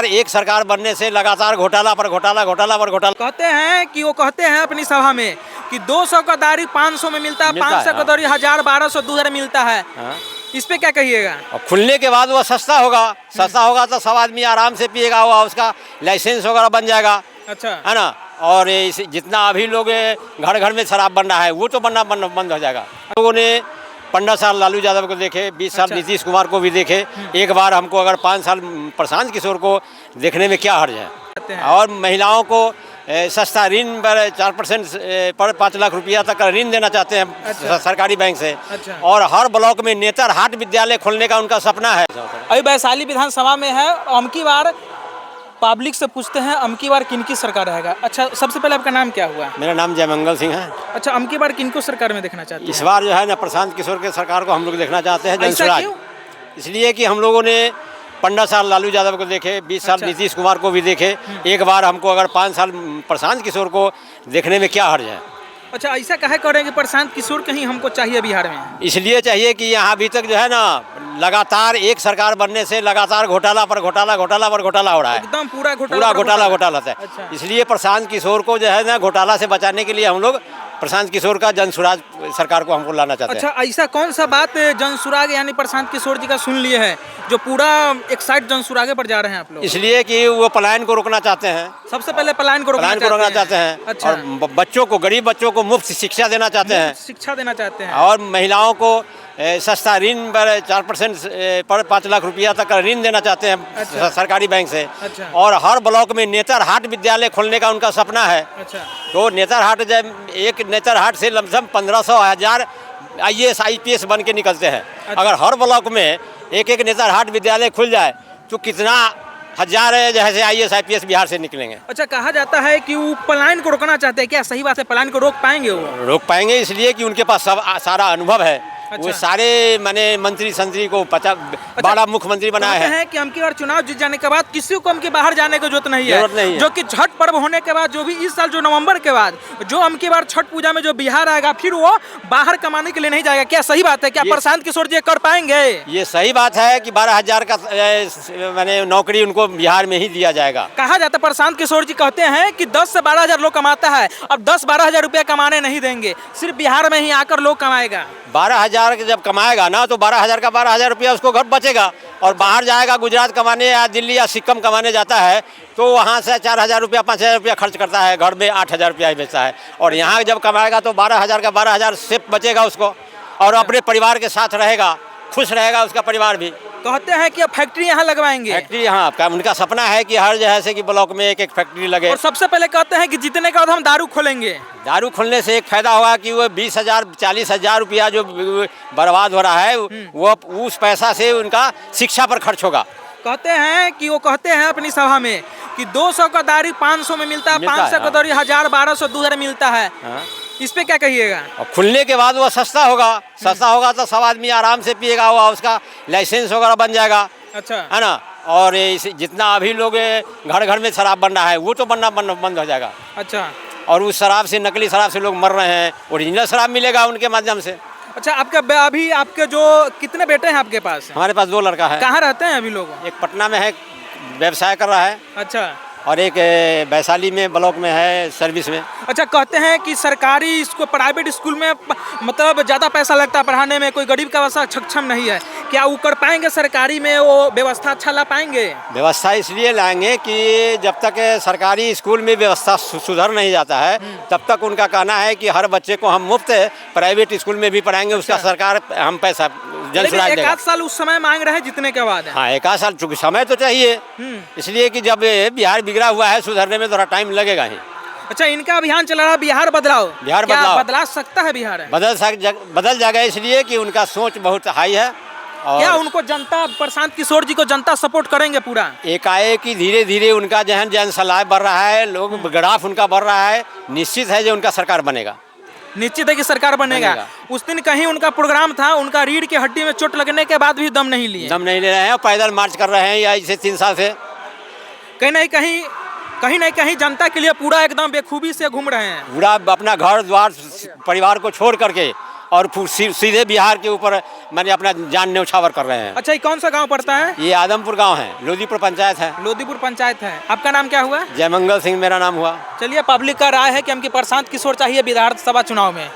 लगातार एक सरकार बनने से लगातार घोटाला पर घोटाला, घोटाला पर घोटाला। कहते हैं कि वो कहते हैं अपनी सभा में कि 200 का दारू 500 में मिलता है, 500 का दारू 1000, 1200, 2000 मिलता है। इस पे क्या कहिएगा? और खुलने के बाद वो सस्ता होगा, सस्ता होगा तो सब आदमी आराम से पिएगा, वो उसका लाइसेंस वगैरह बन जाएगा, अच्छा है ना। और जितना अभी लोग घर घर में शराब बन रहा है वो तो बनना बंद हो जाएगा। लोगों ने 15 साल लालू यादव को देखे, 20 साल नीतीश कुमार को भी देखे, एक बार हमको अगर 5 साल प्रशांत किशोर को देखने में क्या हर्ज है। और महिलाओं को सस्ता ऋण पर 4% पर 5 लाख रुपया तक का ऋण देना चाहते हैं सरकारी बैंक से। और हर ब्लॉक में नेतरहाट विद्यालय खोलने का उनका सपना है। अभी वैशाली विधानसभा में है, अमकी बार पब्लिक से पूछते हैं अमकी बार किनकी सरकार रहेगा। अच्छा, सबसे पहले आपका नाम क्या हुआ? मेरा नाम जयमंगल सिंह है। अच्छा, अमकी बार किनको सरकार में देखना चाहते हैं? इस बार जो है ना प्रशांत किशोर के सरकार को हम लोग देखना चाहते हैं, जनसुराज। इसलिए कि हम लोगों ने 15 साल लालू यादव को देखे, 20 साल नीतीश कुमार को भी देखे, एक बार हमको अगर 5 साल प्रशांत किशोर को देखने में क्या हर्ज है। अच्छा, ऐसा काहे कर रहे हैं कि प्रशांत किशोर कहीं हमको चाहिए बिहार में? इसलिए चाहिए कि यहाँ अभी तक जो है ना लगातार एक सरकार बनने से लगातार घोटाला पर घोटाला, घोटाला पर घोटाला हो रहा है। एकदम पूरा घोटाला है। अच्छा। इसलिए प्रशांत किशोर को जो है ना घोटाला से बचाने के लिए हम लोग प्रशांत किशोर का जनसुराज सरकार को हमको लाना चाहते हैं। अच्छा, ऐसा कौन सा बात जनसुराग यानी प्रशांत किशोर जी का सुन लिए है जो पूरा एक साइड जनसुरागे पर जा रहे हैं आप लोग? इसलिए कि वो पलायन को रोकना चाहते हैं। सबसे पहले पलायन को रोकना चाहते हैं। अच्छा। और बच्चों को, गरीब बच्चों को मुफ्त शिक्षा देना चाहते हैं। शिक्षा देना चाहते हैं। और महिलाओं को सस्ता ऋण पर 4% पर 5 लाख रुपया तक का ऋण देना चाहते हैं सरकारी बैंक से। अच्छा। और हर ब्लॉक में नेतरहाट विद्यालय खोलने का उनका सपना है। अच्छा। तो नेतरहाट जब एक नेतरहाट से लमसम 1500 1000 IAS IPS बन के निकलते हैं। अच्छा। अगर हर ब्लॉक में एक एक नेतरहाट विद्यालय खुल जाए तो कितना हजार जैसे IAS IPS बिहार से निकलेंगे। अच्छा, कहा जाता है कि वो पलायन को रोकना चाहते हैं, क्या सही बात है? पलायन को रोक पाएंगे? वो रोक पाएंगे इसलिए कि उनके पास सारा अनुभव है। अच्छा। वो सारे माने मंत्री संतरी को 12 मुख्यमंत्री बनाया है कि अमकी बार चुनाव जीत जाने के बाद किसी को अमकी बाहर जाने की जरूरत नहीं है। जो कि छठ पर्व होने के बाद, जो भी इस साल जो नवंबर के बाद जो अमकी बार छठ पूजा में जो बिहार आएगा, फिर वो बाहर कमाने के लिए नहीं जाएगा। क्या सही बात है? क्या प्रशांत किशोर जी कर पाएंगे? ये सही बात है कि 12,000 का मैंने नौकरी उनको बिहार में ही दिया जाएगा। कहा जाता है प्रशांत किशोर जी कहते हैं कि 10 से 12,000 लोग कमाता है, अब 10-12 हजार रुपया कमाने नहीं देंगे, सिर्फ बिहार में ही आकर लोग कमाएगा। 12,000 जब कमाएगा ना तो 12,000 का 12,000 रुपया उसको घर बचेगा। और बाहर जाएगा गुजरात कमाने या दिल्ली या सिक्किम कमाने जाता है तो वहाँ से 4,000 रुपया 5,000 रुपया खर्च करता है, घर में 8,000 रुपया ही बेचता है। और यहाँ जब कमाएगा तो 12,000 का 12,000 सेफ बचेगा उसको, और अपने परिवार के साथ रहेगा, खुश रहेगा उसका परिवार भी। कहते हैं कि अब फैक्ट्री यहाँ लगवाएंगे। फैक्ट्री यहाँ उनका सपना है कि हर जैसे कि ब्लॉक में एक एक फैक्ट्री लगे। और सबसे पहले कहते हैं कि जीतने के बाद हम दारू खोलेंगे। दारू खोलने से एक फायदा होगा कि वो 20,000 40,000 रुपया जो बर्बाद हो रहा है वो उस पैसा से उनका शिक्षा पर खर्च होगा। कहते हैं कि वो कहते हैं अपनी सभा में कि 200 का दारू 500 में मिलता है, 500 का दारू 1000, 1200, 2000 मिलता है। इस पे क्या कहिएगा? और खुलने के बाद वो सस्ता होगा तो सब आदमी आराम से पिएगा, वो उसका लाइसेंस वगैरह बन जाएगा। अच्छा, है ना। और जितना अभी लोग घर घर में शराब बन रहा है वो तो बनना बंद हो जाएगा। अच्छा। और उस शराब से, नकली शराब से लोग मर रहे हैं, ओरिजिनल शराब मिलेगा उनके माध्यम से। अच्छा, अभी आपके जो कितने बेटे हैं आपके पास? हमारे पास 2 लड़का है। कहाँ रहते हैं अभी लोग? एक पटना में है, व्यवसाय कर रहा है। अच्छा। और एक वैशाली में ब्लॉक में है, सर्विस में। अच्छा, कहते हैं कि सरकारी इसको प्राइवेट स्कूल में मतलब ज़्यादा पैसा लगता है पढ़ाने में, कोई गरीब का व्यवस्था सक्षम नहीं है, क्या वो कर पाएंगे? सरकारी में वो व्यवस्था अच्छा ला पाएंगे? व्यवस्था इसलिए लाएंगे कि जब तक सरकारी स्कूल में व्यवस्था सुधर नहीं जाता है तब तक उनका कहना है कि हर बच्चे को हम मुफ्त प्राइवेट स्कूल में भी पढ़ाएंगे, उसका सरकार हम पैसा जनसुराज देगा। 1 साल उस समय मांग रहे हैं जितने के बाद। हाँ, 1 साल चूँकि समय तो चाहिए, इसलिए कि जब बिहार बिगड़ा हुआ है, सुधरने में थोड़ा टाइम लगेगा ही। अच्छा, इनका अभियान चल रहा है बिहार बदलाव। बदला सकता है बिहार? बदल जाएगा, इसलिए कि उनका सोच बहुत हाई है। और क्या उनको जनता, प्रशांत किशोर जी को जनता सपोर्ट करेंगे पूरा? एकाएक धीरे धीरे उनका जन सलाह बढ़ रहा है, लोग ग्राफ उनका बढ़ रहा है, निश्चित है जो उनका सरकार बनेगा। निश्चित है कि सरकार बनेगा। उस दिन कहीं उनका प्रोग्राम था, उनका रीढ़ की हड्डी में चोट लगने के बाद भी दम नहीं ले रहे हैं, पैदल मार्च कर रहे हैं या इसे 3 साल से। कहीं नहीं कहीं जनता के लिए पूरा एकदम बेखूबी से घूम रहे हैं। पूरा अपना घर द्वार परिवार को छोड़ करके और सीधे बिहार के ऊपर मैंने अपना जान न्यौछावर कर रहे हैं। अच्छा, ये कौन सा गांव पड़ता है? ये आदमपुर गांव है, लोधीपुर पंचायत है। लोधीपुर पंचायत है। आपका नाम क्या हुआ? जयमंगल सिंह मेरा नाम हुआ। चलिए, पब्लिक का राय है कि हमको प्रशांत किशोर चाहिए विधानसभा चुनाव में।